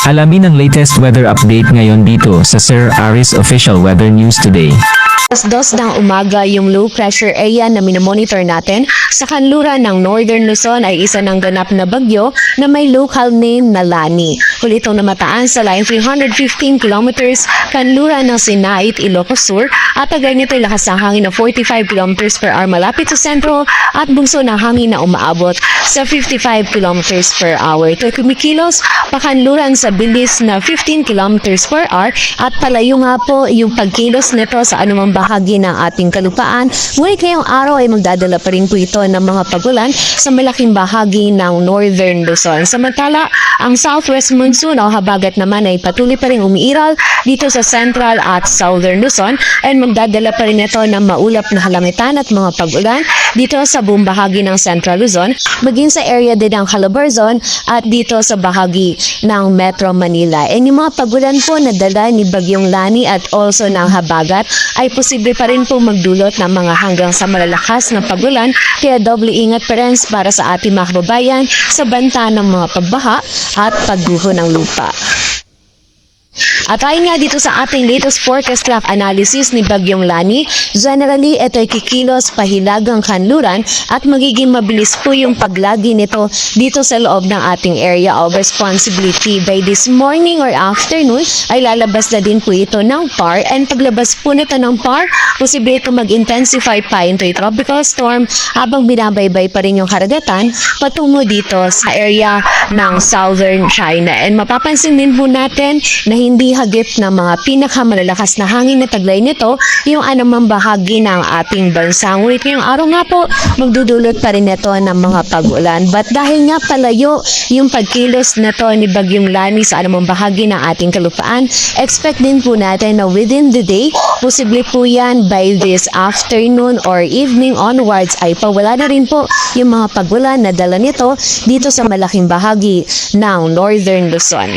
Alamin ang latest weather update ngayon dito sa Sir Aris Official Weather News Today. Alas 2 ng umaga, yung low pressure area na minomonitor natin sa kanluran ng Northern Luzon ay isa ng ganap na bagyo na may local name na Lani. Huli itong namataan sa line 315 kilometers kanluran ng Sinait, Ilocos Sur at agad nito ay lakas ng hangin na 45 kilometers per hour malapit sa sentro at bugso ng hangin na umaabot sa 55 kilometers per hour. Ito ay kumikilos pakanluran sa bilis na 15 kilometers per hour at palayo nga po yung pagkilos nito sa anumang bahagi ng ating kalupaan. Ngunit ngayong araw ay magdadala pa rin po ito ng mga pagulan sa malaking bahagi ng Northern Luzon. Samantala, ang southwest monsoon o habagat naman ay patuloy pa rin umiiral dito sa Central at Southern Luzon and magdadala pa rin ito ng maulap na halangitan at mga pagulan dito sa buong bahagi ng Central Luzon, maging sa area din ng Calabarzon at dito sa bahagi ng Metro Manila. And yung mga pagulan po na dala ni Bagyong Lani at also ng habagat ay posible pa rin po magdulot ng mga hanggang sa malalakas na pagulan, kaya doble ingat pa rin para sa ating mga kababayan sa banta ng mga pagbaha at pagguho ng lupa. At ayon nga dito sa ating latest forecast graph analysis ni Bagyong Lani, generally ito ay kikilos pahilagang kanluran at magiging mabilis po yung paglagi nito dito sa loob ng ating area of responsibility. By this morning or afternoon ay lalabas na din po ito ng PAR, and paglabas po nito ng PAR, posible ito mag-intensify pa into a tropical storm habang binabaybay pa rin yung karagatan patungo dito sa area ng southern China. And mapapansin din po natin na hindi hagip ng mga pinakamalalakas na hangin na taglay nito yung anumang bahagi ng ating bansa. Ngunit ngayong araw nga po, magdudulot pa rin ito ng mga pag-ulan. But dahil nga palayo yung pagkilos nito ni Bagyong Lani sa anumang bahagi ng ating kalupaan, expect din po natin na within the day, posible po yan by this afternoon or evening onwards ay pawala na rin po yung mga pag-ulan na dala nito dito sa malaking bahagi ng Northern Luzon.